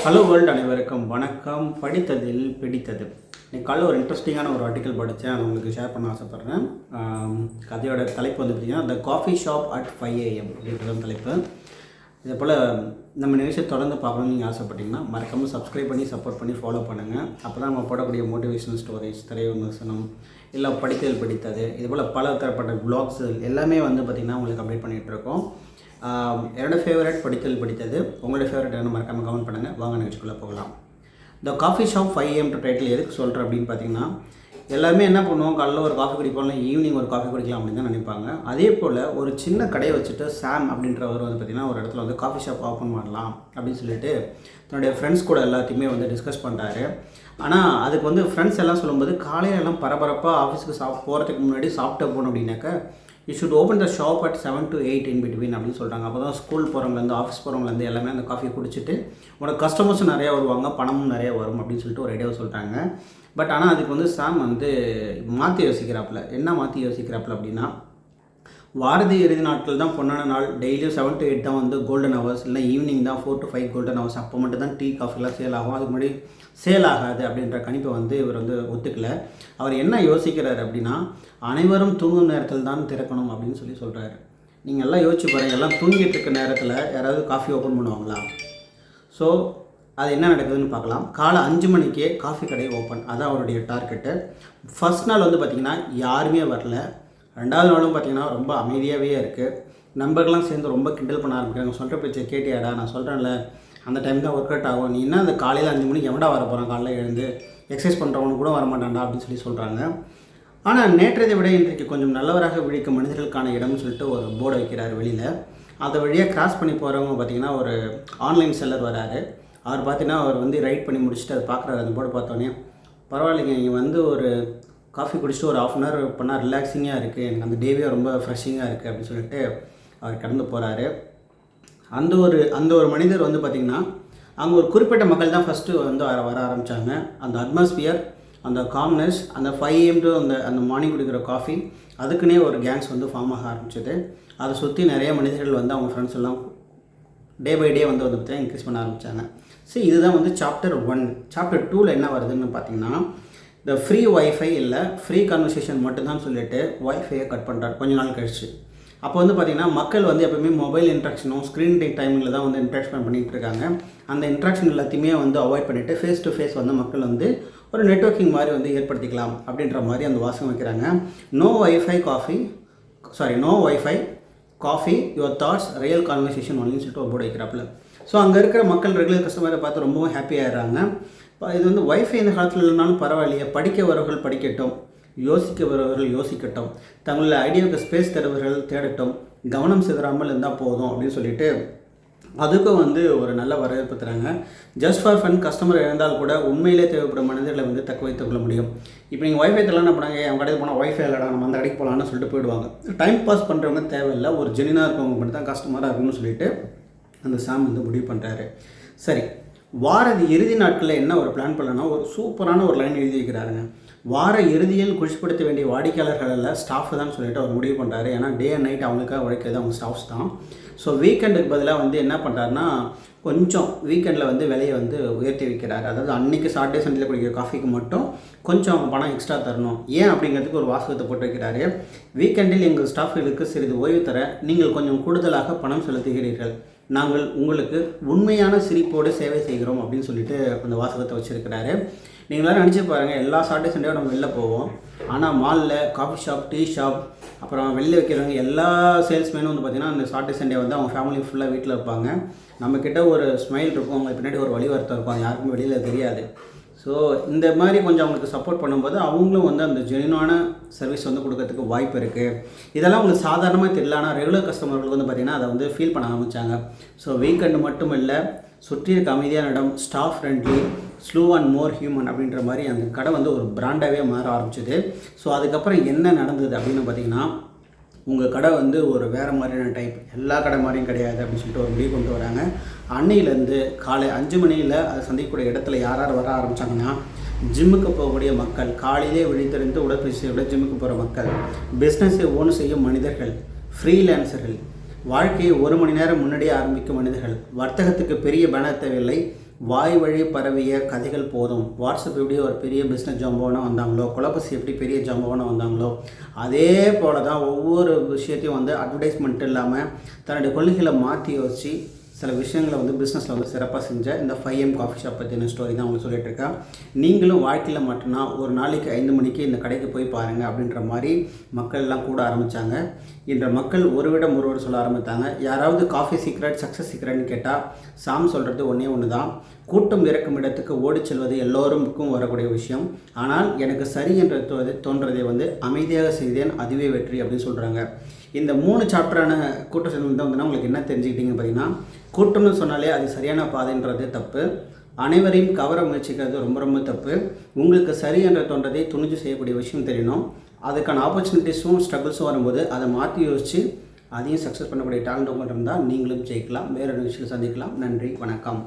Hello world அனைவருக்கும் வணக்கம். படித்ததில் பிடித்தது. இன்னைக்கு காலையில் ஒரு இன்ட்ரெஸ்டிங்கான ஒரு ஆர்டிக்கல் படித்தேன், அதை உங்களுக்கு ஷேர் பண்ண ஆசைப்பட்றேன். கதையோட தலைப்பு வந்து பார்த்திங்கன்னா த காஃபி ஷாப் அட் 5 AM அப்படின்றதான் தலைப்பு. இதே போல் நம்ம நிகழ்ச்சியை தொடர்ந்து பார்க்கணும்னு நீங்கள் ஆசைப்பட்டீங்கன்னா மறக்காமல் சப்ஸ்கிரைப் பண்ணி சப்போர்ட் பண்ணி ஃபாலோ பண்ணுங்கள். அப்போ தான் நம்ம போடக்கூடிய மோட்டிவேஷனல் ஸ்டோரிஸ், திரை விமர்சனம், இல்லை படித்ததில் பிடித்தது, இது போல் பல தரப்பட்ட வ்ளாக்ஸ் எல்லாமே வந்து பார்த்திங்கன்னா உங்களுக்கு அப்டேட் பண்ணிகிட்ருக்கோம். என்னோடய ஃபேவரட் படித்தல் படித்தது. உங்களோட ஃபேவரட் என்ன மறக்காமல் கமெண்ட் பண்ணுங்கள். வாங்க நிகழ்ச்சிக்குள்ளே போகலாம். த காஃபி ஷாப் 5 AM டைட்டில் எதுக்கு சொல்கிறேன் அப்படின்னு பார்த்தீங்கன்னா, எல்லாருமே என்ன பண்ணுவோம், காலைல ஒரு காஃபி குடிப்போம், ஈவினிங் ஒரு காஃபி குடிக்கலாம் அப்படின்னு தான் நினைப்பாங்க. அதே போல் ஒரு சின்ன கடையை வச்சுட்டு சாம் அப்படின்றவர் வந்து பார்த்திங்கன்னா ஒரு இடத்துல வந்து காஃபி ஷாப் ஓப்பன் பண்ணலாம் அப்படின்னு சொல்லிட்டு தன்னுடைய ஃப்ரெண்ட்ஸ் கூட எல்லாத்தையுமே வந்து டிஸ்கஸ் பண்ணுறாரு. ஆனால் அதுக்கு வந்து ஃப்ரெண்ட்ஸ் எல்லாம் சொல்லும்போது காலையிலலாம் பரபரப்பாக ஆஃபீஸுக்கு போகிறதுக்கு முன்னாடி சாப்பிட்டு போகணும் அப்படின்னாக்கா you should open the shop at 7 to 8 in between அப்படின்னு சொல்கிறாங்க. அப்போ தான் ஸ்கூல் போகிறவங்கலேருந்து ஆஃபீஸ் போகிறவங்கலேருந்து எல்லாமே அந்த காஃபி குடிச்சிட்டு உனக்கு கஸ்டமர்ஸும் நிறையா வருவாங்க, பணமும் நிறையா வரும் அப்படின்னு சொல்லிட்டு ஒரு ஐடியாவை சொல்கிறாங்க. பட் ஆனால் அதுக்கு வந்து சாம் வந்து மாற்றி யோசிக்கிறாப்புல. என்ன மாற்றி யோசிக்கிறாப்புல அப்படின்னா, வாரதி இறுதி நாட்கள் தான் பொன்னான நாள், டெய்லியும் 7 to 8 தான் வந்து கோல்டன் ஹவர்ஸ், இல்லை ஈவினிங் தான் 4 to 5 கோல்டன் ஹவர்ஸ், அப்போ மட்டும் தான் டீ காஃபிலாம் சேல் ஆகும், அதுக்கு முன்னாடி சேல் ஆகாது அப்படின்ற கணிப்பை வந்து இவர் வந்து ஒத்துக்கலை. அவர் என்ன யோசிக்கிறார் அப்படின்னா, அனைவரும் தூங்கும் நேரத்தில் தான் திறக்கணும் அப்படின்னு சொல்கிறாரு. நீங்கள் எல்லாம் யோசிச்சு பாருங்கள், எல்லாம் தூங்கிட்டு இருக்க நேரத்தில் யாராவது காஃபி ஓப்பன் பண்ணுவாங்களா? ஸோ அது என்ன நடக்குதுன்னு பார்க்கலாம். காலை 5 மணிக்கே காஃபி கடை ஓப்பன், அதான் அவருடைய டார்கெட்டு. ஃபர்ஸ்ட் நாள் வந்து பார்த்திங்கன்னா யாருமே வரல. 2வது நாளும் பார்த்திங்கன்னா ரொம்ப அமைதியாகவே இருக்குது. நண்பர்கள்லாம் சேர்ந்து ரொம்ப கிண்டல் பண்ண ஆரம்பிக்கிறாங்க. சொல்கிற பேச்சை கேட்டியாடா, நான் சொல்கிறேன்ல அந்த டைம் தான் ஒர்க் அவுட் ஆகும், நீ என்ன அந்த காலையில் 5 மணிக்கு எவன்டா வர போகிறான், காலைல எழுந்து எக்ஸசைஸ் பண்ணுறவனு கூட வரமாட்டான்டா அப்படின்னு சொல்கிறாங்க. ஆனால் நேற்றதை விட இன்றைக்கு கொஞ்சம் நல்லவராக விழிக்கும் மனிதர்களுக்கான இடம்னு சொல்லிட்டு ஒரு போர்டை வைக்கிறார் வெளியில். அந்த வழியாக கிராஸ் பண்ணி போகிறவங்க பார்த்திங்கன்னா ஒரு ஆன்லைன் செல்லர் வராரு. அவர் பார்த்தீங்கன்னா அவர் வந்து ரைட் பண்ணி முடிச்சுட்டு அதை பார்க்குறாரு. அந்த போர்டை பார்த்தோன்னே, பரவாயில்லைங்க, நீங்கள் வந்து ஒரு காஃபி குடிச்சிட்டு ஒரு 1/2 hour பண்ணால் ரிலாக்ஸிங்காக இருக்குது, எனக்கு அந்த டேவே ரொம்ப ஃப்ரெஷ்ஷிங்காக இருக்குது அப்படின்னு சொல்லிட்டு அவர் கடந்து போகிறாரு. அந்த ஒரு மனிதர் வந்து பார்த்திங்கன்னா, அங்கே ஒரு குறிப்பிட்ட மக்கள் தான் ஃபஸ்ட்டு வந்து வர ஆரம்பித்தாங்க. அந்த அட்மாஸ்பியர், அந்த காம்னஸ், அந்த 5 AM to அந்த மார்னிங் குடிக்கிற காஃபி, அதுக்குன்னே ஒரு கேங்ஸ் வந்து ஃபார்ம் ஆக ஆரம்பிச்சது. அதை சுற்றி நிறைய மனிதர்கள் வந்து அவங்க ஃப்ரெண்ட்ஸ் எல்லாம் டே பை டே வந்து பார்த்தீங்கன்னா இன்க்ரீஸ் பண்ண ஆரம்பித்தாங்க. ஸோ இதுதான் வந்து சாப்டர் 1. சாப்டர் 2ல் என்ன வருதுன்னு பார்த்தீங்கன்னா, இந்த ஃப்ரீ ஒய்ஃபை இல்லை ஃப்ரீ கன்வர்சேஷன் மட்டும்தான் சொல்லிட்டு ஒய்ஃபையை கட் பண்ணுறாரு கொஞ்ச நாள் கழிச்சு. அப்போ வந்து பார்த்திங்கன்னா மக்கள் வந்து எப்போயுமே மொபைல் இன்ட்ராக்ஷனும் ஸ்க்ரீன் டைமிங்கில் தான் வந்து இன்ட்ராக்ஷன் பண்ணிகிட்டு இருக்காங்க. அந்த இன்ட்ராக்ஷன் எல்லாத்தையுமே வந்து அவாய்ட் பண்ணிவிட்டு ஃபேஸ் டு ஃபேஸ் வந்து மக்கள் வந்து ஒரு நெட்வொர்க்கிங் மாதிரி வந்து ஏற்படுத்திக்கலாம் அப்படின்ற மாதிரி அந்த வாசகம் வைக்கிறாங்க. No wifi coffee your thoughts real conversation ஒன்லின்னு சொல்லிட்டு ஒரு போர்டு வைக்கிறாப்புல. ஸோ அங்கே இருக்கிற மக்கள் ரெகுலர் கஸ்டமரை பார்த்து ரொம்பவும் ஹாப்பியாகிடுறாங்க. இப்போ இது வந்து ஒய்ஃபை இந்த காலத்தில் இல்லைனாலும் பரவாயில்லையே, படிக்க வரவர்கள் படிக்கட்டும், யோசிக்க வருவர்கள் யோசிக்கட்டும், தங்களுடைய ஐடியாவுக்கு ஸ்பேஸ் தேடுவர்கள் தேடட்டும், கவனம் சிதறாமல் இருந்தால் போதும் அப்படின்னு சொல்லிட்டு அதுக்கும் வந்து ஒரு நல்ல வரவேற்பு தராங்க. ஜஸ்ட் ஃபார் ஃபன் கஸ்டமர் இருந்தால் கூட உண்மையிலே தேவைப்படும் மனிதர்களை வந்து தக்க வைத்துக் கொள்ள முடியும். இப்போ நீங்கள் ஒய்ஃபை தரலாம், என்ன பண்ணாங்க, அவங்க கடைக்கு போனால் ஒய்ஃபை இல்லைடா நம்ம அந்த கடைக்கு போகலான்னு சொல்லிட்டு போயிடுவாங்க. டைம் பாஸ் பண்ணுறவங்க தேவையில்லை, ஒரு ஜெனினாக இருக்கவங்க மட்டும் தான் கஸ்டமராக இருக்குன்னு சொல்லிட்டு அந்த சாம் வந்து முடிவு பண்ணுறாரு. சரி, வாரதி இறுதி நாட்களில் என்ன ஒரு பிளான் பண்ணலன்னா, ஒரு சூப்பரான ஒரு லைன் எழுதி வைக்கிறாருங்க. வார இறுதியில் குளிச்சுப்படுத்த வேண்டிய வாடிக்கையாளர்கள் எல்லாம் ஸ்டாஃப் தான் சொல்லிட்டு அவர் முடிவு பண்ணுறாரு. ஏன்னா டே அண்ட் நைட் அவங்களுக்காக உழைக்கிறது அவங்க ஸ்டாஃப்ஸ் தான். ஸோ வீக்கெண்டுக்கு பதிலாக வந்து என்ன பண்ணுறாருன்னா, கொஞ்சம் வீக்கெண்டில் வந்து விலையை வந்து உயர்த்தி வைக்கிறாரு. அதாவது அன்றைக்கி சாட்டர்டே சண்டேல குடிக்கிற காஃபிக்கு மட்டும் கொஞ்சம் அவங்க பணம் எக்ஸ்ட்ரா தரணும். ஏன் அப்படிங்கிறதுக்கு ஒரு வாசகத்தை போட்டு வைக்கிறாரு. வீக்கெண்டில் எங்கள் ஸ்டாஃப்களுக்கு சிறிது ஓய்வு தர நீங்கள் கொஞ்சம் கூடுதலாக பணம் செலுத்துகிறீர்கள், நாங்கள் உங்களுக்கு உண்மையான சிரிப்போடு சேவை செய்கிறோம் அப்படின்னு சொல்லிட்டு அந்த வாசகத்தை வச்சுருக்கிறாரு. நீங்கள் எல்லோரும் நினச்சி பாருங்கள், எல்லா சாட்டர்டே சண்டேவும் நம்ம வெளில போவோம், ஆனால் மாலில் காஃபி ஷாப், டீ ஷாப், அப்புறம் வெளில வைக்கிறவங்க எல்லா சேல்ஸ்மேனும் வந்து பார்த்திங்கன்னா அந்த சாட்டர்டே சண்டே வந்து அவங்க ஃபேமிலி ஃபுல்லாக வீட்டில் இருப்பாங்க. நம்மக்கிட்ட ஒரு ஸ்மைல் இருக்கும், அவங்க பின்னாடி ஒரு வழிவர்த்தம் இருக்கும், அது யாருக்கும் வெளியில் தெரியாது. ஸோ இந்த மாதிரி கொஞ்சம் அவங்களுக்கு சப்போர்ட் பண்ணும்போது அவங்களும் வந்து அந்த ஜெனியூனான சர்வீஸ் வந்து கொடுக்கறதுக்கு வாய்ப்பு இருக்குது. இதெல்லாம் உங்களுக்கு சாதாரணமாக தெரியல, ஆனால் ரெகுலர் கஸ்டமர்களுக்கு வந்து பார்த்திங்கன்னா அதை வந்து ஃபீல் பண்ண ஆரம்பித்தாங்க. ஸோ வீக்கெண்டு மட்டும் இல்லை, சுற்றி இருக்க அமைதியான இடம், staff friendly, slow and more human அப்படின்ற மாதிரி அந்த கடை வந்து ஒரு பிராண்டாகவே மாற ஆரம்பிச்சிது. ஸோ அதுக்கப்புறம் என்ன நடந்தது அப்படின்னு பார்த்திங்கன்னா, உங்கள் கடை வந்து ஒரு வேறு மாதிரியான டைப், எல்லா கடை மாதிரியும் கிடையாது அப்படின்னு சொல்லிட்டு ஒரு முடிவு கொண்டு வராங்க. அன்னையிலேருந்து காலை 5 மணியில் அது சந்திக்கக்கூடிய இடத்துல யார் வர ஆரம்பித்தாங்கன்னா, ஜிம்முக்கு போகக்கூடிய மக்கள், காலையிலே விழித்தறிந்து உடற்பயிற்சியோட ஜிம்முக்கு போகிற மக்கள், பிஸ்னஸை ஓன் செய்யும் மனிதர்கள், ஃப்ரீலான்சர்கள், வாழ்க்கையை 1 மணி நேரம் முன்னாடியே ஆரம்பிக்கும் மனிதர்கள். வர்த்தகத்துக்கு பெரிய பேனர் தேவையில்லை, வாய் வழி பரவிய கதைகள் போதும். வாட்ஸ்அப் எப்படி ஒரு பெரிய பிஸ்னஸ் ஜாம்பவானாக வந்தாங்களோ, கொலபஸ் எப்படி பெரிய ஜாம்பவானாக வந்தாங்களோ, அதே போல் தான் ஒவ்வொரு விஷயத்தையும் அட்வர்டைஸ்மெண்ட் இல்லாமல் தன்னுடைய கொள்கைகளை மாற்றி யோசித்து சில விஷயங்களை பிஸ்னஸில் சிறப்பாக செஞ்ச இந்த 5M காஃபி ஷாப் பற்றின ஸ்டோரி தான் உங்களுக்கு சொல்லிட்டு இருக்கேன். நீங்களும் வாழ்க்கையில் மட்டும்னா ஒரு நாளைக்கு 5 மணிக்கு இந்த கடைக்கு போய் பாருங்கள் அப்படின்ற மாதிரி மக்கள் எல்லாம் கூட ஆரம்பித்தாங்க. இன்ற மக்கள் ஒருவிடம் ஒருவர் சொல்ல ஆரம்பித்தாங்க. யாராவது காஃபி சீக்ரெட், சக்ஸஸ் சீக்ரெட்னு கேட்டால் சாம் சொல்கிறது ஒன்று தான், கூட்டம் இறக்கும் இடத்துக்கு ஓடி செல்வது எல்லோருக்கும் வரக்கூடிய விஷயம். ஆனால் எனக்கு சரி என்று தோன்றதை அமைதியாக செய்தேன், அதுவே வெற்றி அப்படின்னு சொல்கிறாங்க. இந்த 3 சாப்டரான கூட்டம் சேர்ந்து உங்களுக்கு என்ன தெரிஞ்சுக்கிட்டீங்க பார்த்தீங்கன்னா, கூட்டம்னு சொன்னாலே அது சரியான பாதைன்றது தப்பு. அனைவரையும் கவர முயற்சிக்கிறது ரொம்ப ரொம்ப தப்பு. உங்களுக்கு சரி என்று தோன்றதை துணிஞ்சு செய்யக்கூடிய விஷயம் தெரியணும். அதுக்கான ஆப்பர்ச்சுனிட்டிஸும் ஸ்ட்ரகிள்ஸும் வரும்போது அதை மாற்றி யோசித்து அதையும் சக்ஸஸ் பண்ணக்கூடிய டேலண்ட் உங்கள்கிட்ட இருந்தால் நீங்களும் ஜெயிக்கலாம். வேறு விஷயத்தில் சந்திக்கலாம். நன்றி, வணக்கம்.